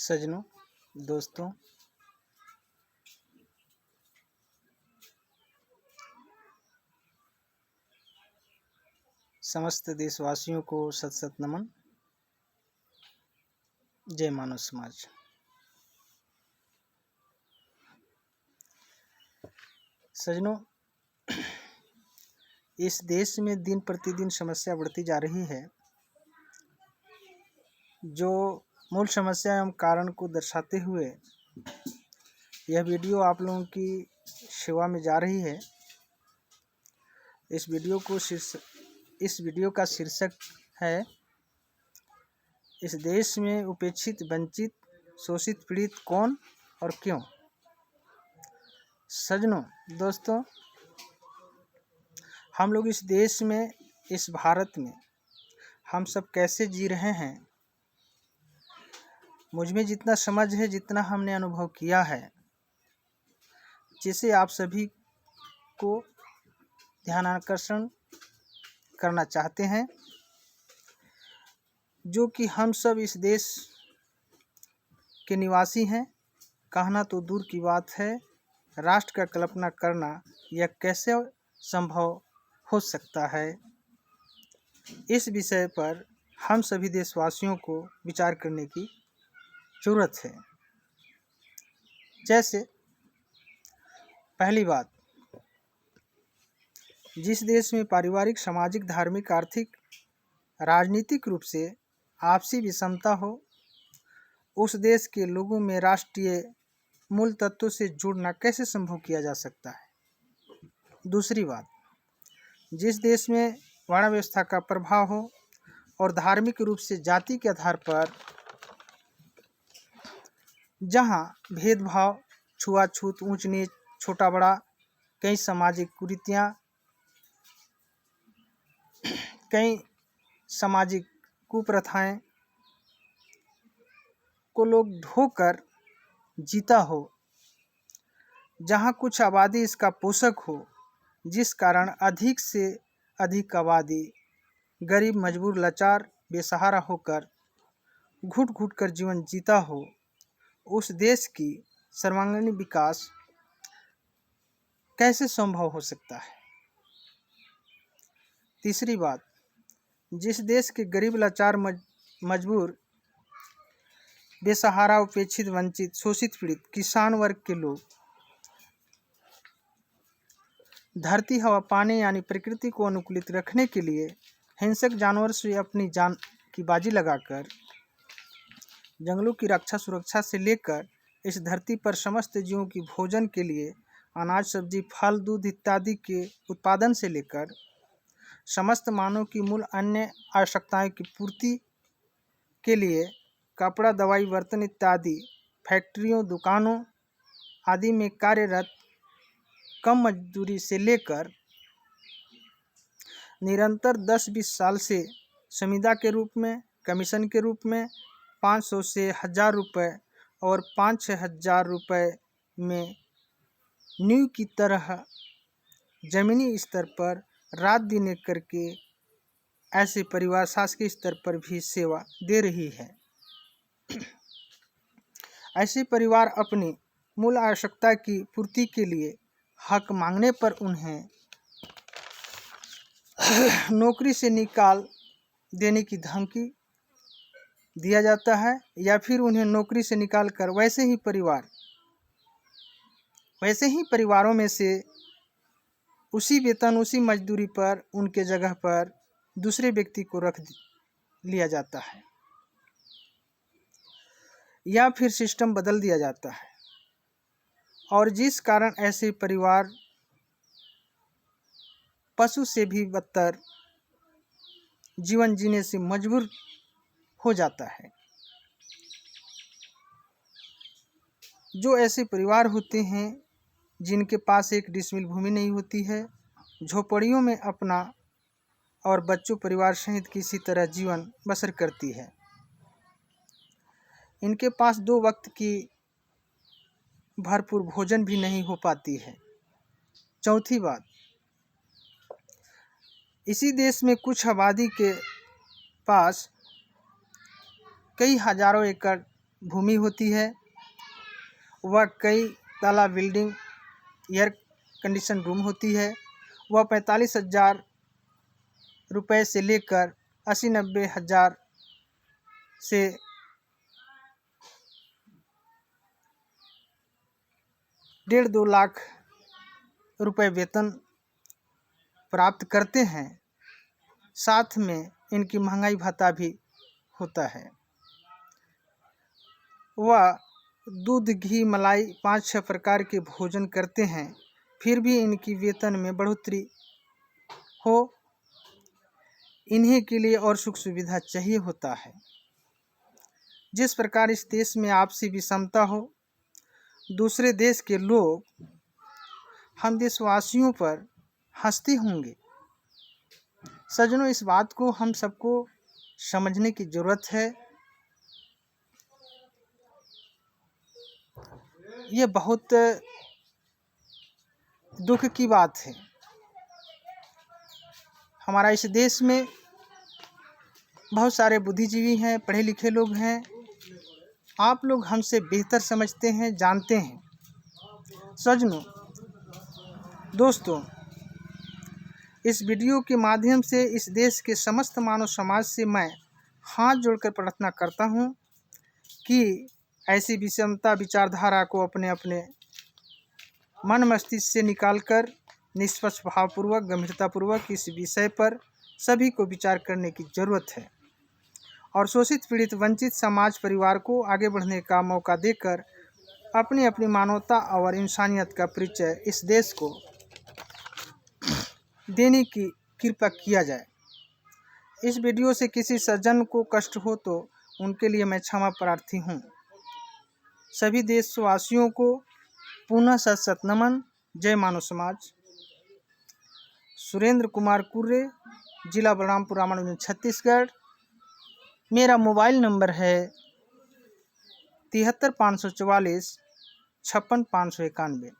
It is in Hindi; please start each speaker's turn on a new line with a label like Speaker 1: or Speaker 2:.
Speaker 1: सज्जनों, दोस्तों, समस्त देशवासियों को सत सत नमन। जय मानव समाज। सज्जनों, इस देश में दिन प्रतिदिन समस्या बढ़ती जा रही है। जो मूल समस्या एवं कारण को दर्शाते हुए यह वीडियो आप लोगों की सेवा में जा रही है। इस वीडियो का शीर्षक है, इस देश में उपेक्षित, वंचित, शोषित, पीड़ित कौन और क्यों। सज्जनों, दोस्तों, हम लोग इस देश में, इस भारत में हम सब कैसे जी रहे हैं, मुझमें जितना समझ है, जितना हमने अनुभव किया है, जिसे आप सभी को ध्यानाकर्षण करना चाहते हैं। जो कि हम सब इस देश के निवासी हैं। कहना तो दूर की बात है, राष्ट्र का कल्पना करना यह कैसे संभव हो सकता है। इस विषय पर हम सभी देशवासियों को विचार करने की जरूरत है। जैसे पहली बात, जिस देश में पारिवारिक, सामाजिक, धार्मिक, आर्थिक, राजनीतिक रूप से आपसी विषमता हो, उस देश के लोगों में राष्ट्रीय मूल तत्वों से जुड़ना कैसे संभव किया जा सकता है। दूसरी बात, जिस देश में वर्ण व्यवस्था का प्रभाव हो और धार्मिक रूप से जाति के आधार पर जहां भेदभाव, छुआछूत, ऊंच नीच, छोटा बड़ा, कई सामाजिक कुरीतियां, कई सामाजिक कुप्रथाएं को लोग ढोकर जीता हो, जहां कुछ आबादी इसका पोषक हो, जिस कारण अधिक से अधिक आबादी गरीब, मजबूर, लाचार, बेसहारा होकर घुट घुट कर जीवन जीता हो, उस देश की सर्वांगीण विकास कैसे संभव हो सकता है। तीसरी बात, जिस देश के गरीब, लाचार, मजबूर, बेसहारा, उपेक्षित, वंचित, शोषित, पीड़ित, किसान वर्ग के लोग धरती, हवा, पानी यानी प्रकृति को अनुकूलित रखने के लिए हिंसक जानवर से अपनी जान की बाजी लगाकर जंगलों की रक्षा सुरक्षा से लेकर इस धरती पर समस्त जीवों की भोजन के लिए अनाज, सब्जी, फल, दूध इत्यादि के उत्पादन से लेकर समस्त मानव की मूल अन्य आवश्यकताओं की पूर्ति के लिए कपड़ा, दवाई, बर्तन इत्यादि फैक्ट्रियों, दुकानों आदि में कार्यरत कम मजदूरी से लेकर निरंतर 10-20 साल से संविदा के रूप में, कमीशन के रूप में 500 से 1000 रुपये और 5-6 हज़ार रुपये में नींव की तरह जमीनी स्तर पर रात दिन एक करके ऐसे परिवार शासकीय स्तर पर भी सेवा दे रही है। ऐसे परिवार अपनी मूल आवश्यकता की पूर्ति के लिए हक मांगने पर उन्हें नौकरी से निकाल देने की धमकी दिया जाता है, या फिर उन्हें नौकरी से निकालकर वैसे ही परिवारों में से उसी वेतन, उसी मजदूरी पर उनके जगह पर दूसरे व्यक्ति को रख लिया जाता है, या फिर सिस्टम बदल दिया जाता है, और जिस कारण ऐसे परिवार पशु से भी बदतर जीवन जीने से मजबूर हो जाता है। जो ऐसे परिवार होते हैं जिनके पास एक डिसमिल भूमि नहीं होती है, झोपड़ियों में अपना और बच्चों, परिवार सहित किसी तरह जीवन बसर करती है। इनके पास 2 वक्त की भरपूर भोजन भी नहीं हो पाती है। चौथी बात, इसी देश में कुछ आबादी के पास कई हजारों एकड़ भूमि होती है, वह कई ताला बिल्डिंग एयर कंडीशन रूम होती है। वह 45,000 रुपये से लेकर 80-90 हज़ार से 1.5-2 लाख रुपये वेतन प्राप्त करते हैं। साथ में इनकी महंगाई भत्ता भी होता है। वह दूध, घी, मलाई 5-6 प्रकार के भोजन करते हैं, फिर भी इनकी वेतन में बढ़ोतरी हो। इन्हीं के लिए और सुख सुविधा चाहिए होता है। जिस प्रकार इस देश में आपसी विषमता हो, दूसरे देश के लोग हम देशवासियों पर हंसते होंगे। सज्जनों, इस बात को हम सबको समझने की ज़रूरत है। ये बहुत दुख की बात है। हमारा इस देश में बहुत सारे बुद्धिजीवी हैं, पढ़े लिखे लोग हैं। आप लोग हमसे बेहतर समझते हैं, जानते हैं। सज्जनों, दोस्तों, इस वीडियो के माध्यम से इस देश के समस्त मानव समाज से मैं हाथ जोड़कर प्रार्थना करता हूं कि ऐसी विषमता विचारधारा को अपने अपने मन मस्तिष्क से निकालकर निष्पक्ष भावपूर्वक, गंभीरतापूर्वक इस विषय पर सभी को विचार करने की ज़रूरत है और शोषित, पीड़ित, वंचित समाज परिवार को आगे बढ़ने का मौका देकर अपनी अपनी मानवता और इंसानियत का परिचय इस देश को देने की कृपा किया जाए। इस वीडियो से किसी सज्जन को कष्ट हो तो उनके लिए मैं क्षमा प्रार्थी हूँ। सभी देशवासियों को पुनः सत सत नमन। जय मानव समाज। सुरेंद्र कुमार कुर्रे, जिला बलरामपुर, रामानुजन, छत्तीसगढ़। मेरा मोबाइल नंबर है 73 544 56 591।